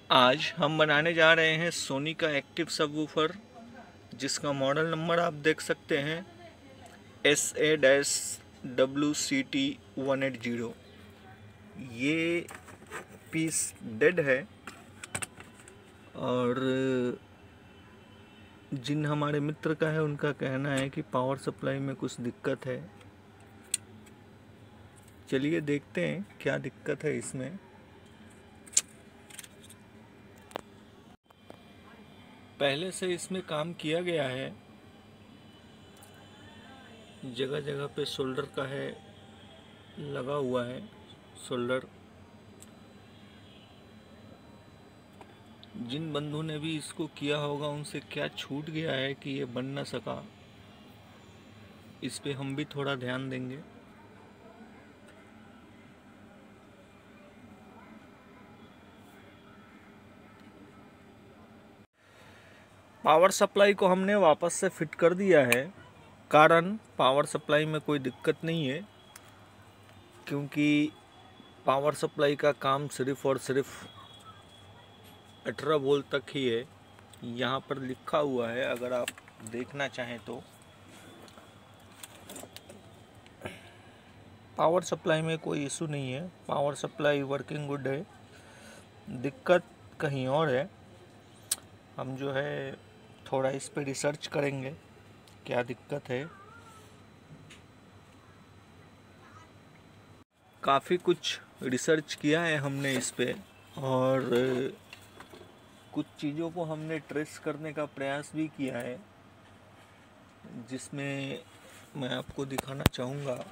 आज हम बनाने जा रहे हैं सोनी का एक्टिव सबवूफर, जिसका मॉडल नंबर आप देख सकते हैं SA-WCT180। ये पीस डेड है और जिन हमारे मित्र का है उनका कहना है कि पावर सप्लाई में कुछ दिक्कत है। चलिए देखते हैं क्या दिक्कत है इसमें। पहले से इसमें काम किया गया है, जगह जगह पे सोल्डर का है लगा हुआ है सोल्डर। जिन बंधुओं ने भी इसको किया होगा उनसे क्या छूट गया है कि ये बन ना सका, इस पे हम भी थोड़ा ध्यान देंगे। पावर सप्लाई को हमने वापस से फिट कर दिया है, कारण पावर सप्लाई में कोई दिक्कत नहीं है, क्योंकि पावर सप्लाई का काम सिर्फ और सिर्फ 18 वोल्ट तक ही है। यहाँ पर लिखा हुआ है, अगर आप देखना चाहें तो। पावर सप्लाई में कोई इशू नहीं है, पावर सप्लाई वर्किंग गुड है। दिक्कत कहीं और है। हम जो है थोड़ा इस पे रिसर्च करेंगे क्या दिक्कत है। काफ़ी कुछ रिसर्च किया है हमने इस पे, और कुछ चीज़ों को हमने ट्रेस करने का प्रयास भी किया है, जिसमें मैं आपको दिखाना चाहूँगा।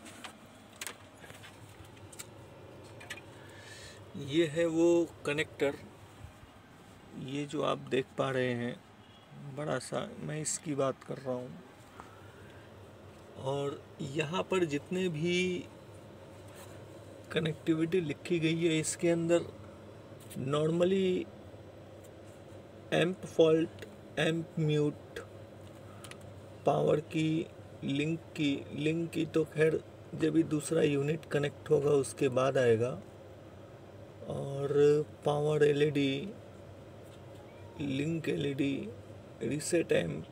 ये है वो कनेक्टर, ये जो आप देख पा रहे हैं बड़ा सा, मैं इसकी बात कर रहा हूँ। और यहाँ पर जितने भी कनेक्टिविटी लिखी गई है, इसके अंदर normally amp fault, amp mute, power की लिंक की तो खैर जब भी दूसरा यूनिट कनेक्ट होगा उसके बाद आएगा। और power LED, link LED, reset amp,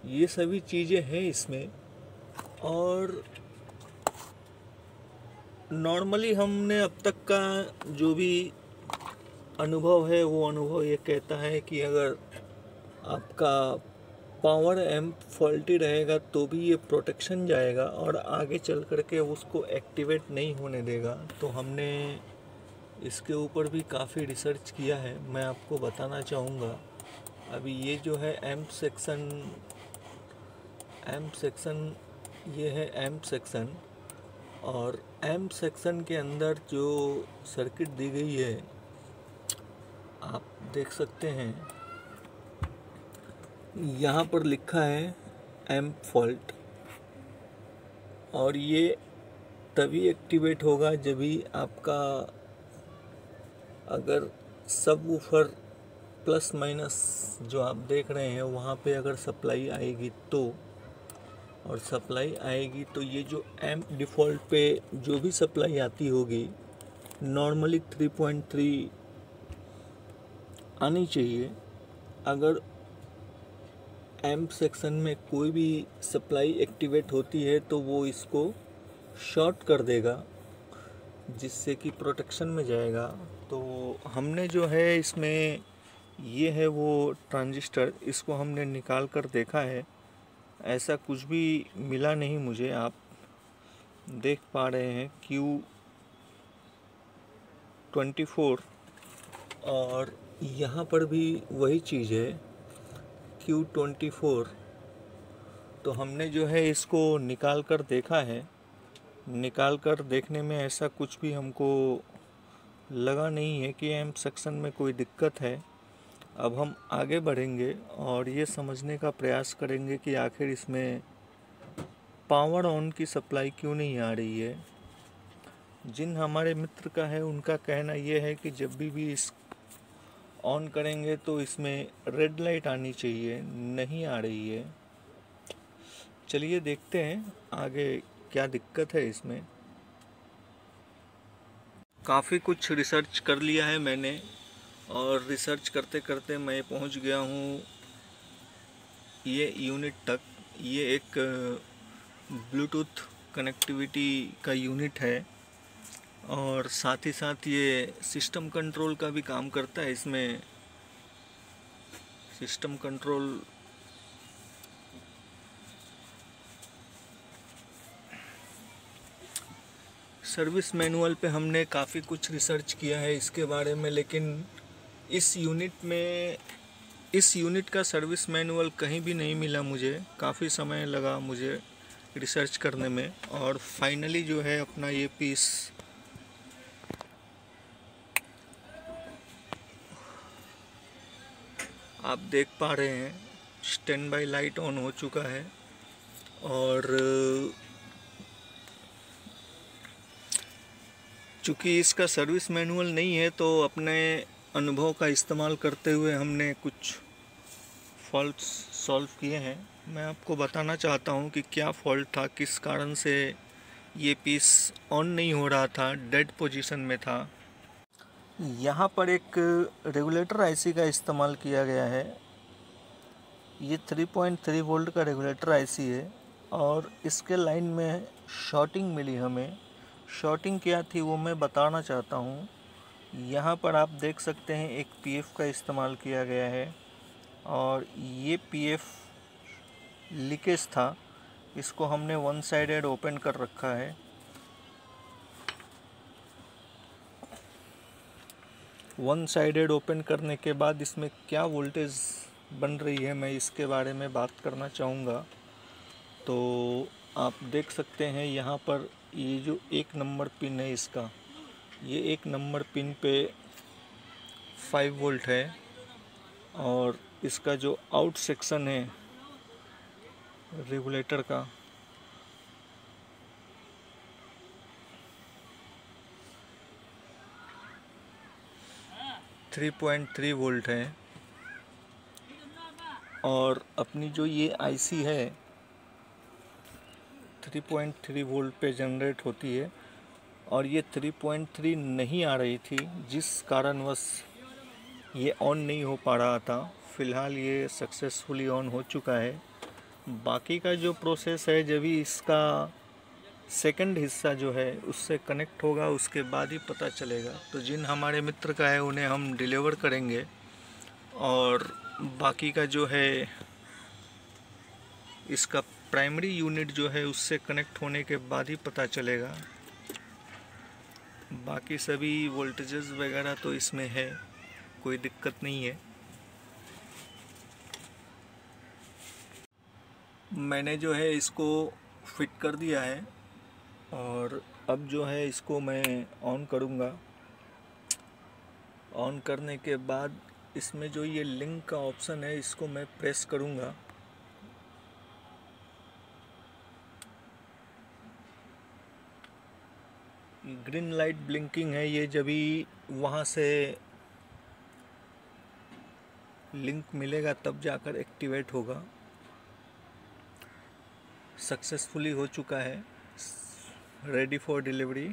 ये सभी चीज़ें हैं इसमें। और नॉर्मली हमने अब तक का जो भी अनुभव है, वो अनुभव ये कहता है कि अगर आपका पावर एम्प फॉल्टी रहेगा तो भी ये प्रोटेक्शन जाएगा और आगे चल करके उसको एक्टिवेट नहीं होने देगा। तो हमने इसके ऊपर भी काफ़ी रिसर्च किया है, मैं आपको बताना चाहूँगा। अभी ये जो है एम्प सेक्शन, ये है एम्प सेक्शन। और एम्प सेक्शन के अंदर जो सर्किट दी गई है आप देख सकते हैं, यहाँ पर लिखा है एम्प फॉल्ट। और ये तभी एक्टिवेट होगा जब भी आपका, अगर सबवूफर प्लस माइनस जो आप देख रहे हैं वहाँ पे अगर सप्लाई आएगी तो, और सप्लाई आएगी तो ये जो एम्प डिफ़ॉल्ट पे जो भी सप्लाई आती होगी नॉर्मली 3.3 आनी चाहिए। अगर एम्प सेक्शन में कोई भी सप्लाई एक्टिवेट होती है तो वो इसको शॉर्ट कर देगा, जिससे कि प्रोटेक्शन में जाएगा। तो हमने जो है इसमें, ये है वो ट्रांजिस्टर, इसको हमने निकाल कर देखा है, ऐसा कुछ भी मिला नहीं मुझे। आप देख पा रहे हैं Q24, और यहाँ पर भी वही चीज़ है Q24। तो हमने जो है इसको निकाल कर देखा है, निकाल कर देखने में ऐसा कुछ भी हमको लगा नहीं है कि एम्प सेक्शन में कोई दिक्कत है। अब हम आगे बढ़ेंगे और ये समझने का प्रयास करेंगे कि आखिर इसमें पावर ऑन की सप्लाई क्यों नहीं आ रही है। जिन हमारे मित्र का है उनका कहना ये है कि जब भी इस ऑन करेंगे तो इसमें रेड लाइट आनी चाहिए, नहीं आ रही है। चलिए देखते हैं आगे क्या दिक्कत है इसमें। काफ़ी कुछ रिसर्च कर लिया है मैंने, और रिसर्च करते करते मैं पहुंच गया हूं ये यूनिट तक। ये एक ब्लूटूथ कनेक्टिविटी का यूनिट है और साथ ही साथ ये सिस्टम कंट्रोल का भी काम करता है। इसमें सिस्टम कंट्रोल सर्विस मैनुअल पे हमने काफ़ी कुछ रिसर्च किया है इसके बारे में, लेकिन इस यूनिट का सर्विस मैनुअल कहीं भी नहीं मिला मुझे। काफ़ी समय लगा मुझे रिसर्च करने में और फाइनली जो है अपना ये पीस आप देख पा रहे हैं। स्टैंड बाय लाइट ऑन हो चुका है और चूँकि इसका सर्विस मैनुअल नहीं है तो अपने अनुभव का इस्तेमाल करते हुए हमने कुछ फॉल्ट्स सॉल्व किए हैं। मैं आपको बताना चाहता हूं कि क्या फॉल्ट था, किस कारण से ये पीस ऑन नहीं हो रहा था, डेड पोजीशन में था। यहाँ पर एक रेगुलेटर आईसी का इस्तेमाल किया गया है। ये 3.3 वोल्ट का रेगुलेटर आईसी है और इसके लाइन में शॉर्टिंग मिली हमें। शॉर्टिंग क्या थी वो मैं बताना चाहता हूँ। यहाँ पर आप देख सकते हैं एक पीएफ का इस्तेमाल किया गया है और ये पीएफ लीकेज था। इसको हमने वन साइडेड ओपन कर रखा है। वन साइडेड ओपन करने के बाद इसमें क्या वोल्टेज बन रही है मैं इसके बारे में बात करना चाहूँगा। तो आप देख सकते हैं यहाँ पर ये जो 1 नंबर पिन है इसका, ये 1 नंबर पिन पे 5 वोल्ट है और इसका जो आउट सेक्शन है रेगुलेटर का 3.3 वोल्ट है और अपनी जो ये आईसी है 3.3 वोल्ट पे जनरेट होती है और ये 3.3 नहीं आ रही थी, जिस कारणवश ये ऑन नहीं हो पा रहा था। फ़िलहाल ये सक्सेसफुली ऑन हो चुका है। बाकी का जो प्रोसेस है, जब भी इसका सेकंड हिस्सा जो है उससे कनेक्ट होगा उसके बाद ही पता चलेगा। तो जिन हमारे मित्र का है उन्हें हम डिलीवर करेंगे और बाकी का जो है इसका प्राइमरी यूनिट जो है उससे कनेक्ट होने के बाद ही पता चलेगा। बाकी सभी वोल्टेजेस वगैरह तो इसमें है, कोई दिक्कत नहीं है। मैंने जो है इसको फिट कर दिया है और अब जो है इसको मैं ऑन करूँगा। ऑन करने के बाद इसमें जो ये लिंक का ऑप्शन है इसको मैं प्रेस करूँगा। ग्रीन लाइट ब्लिंकिंग है, ये जब भी वहाँ से लिंक मिलेगा तब जाकर एक्टिवेट होगा। सक्सेसफुली हो चुका है, रेडी फॉर डिलीवरी।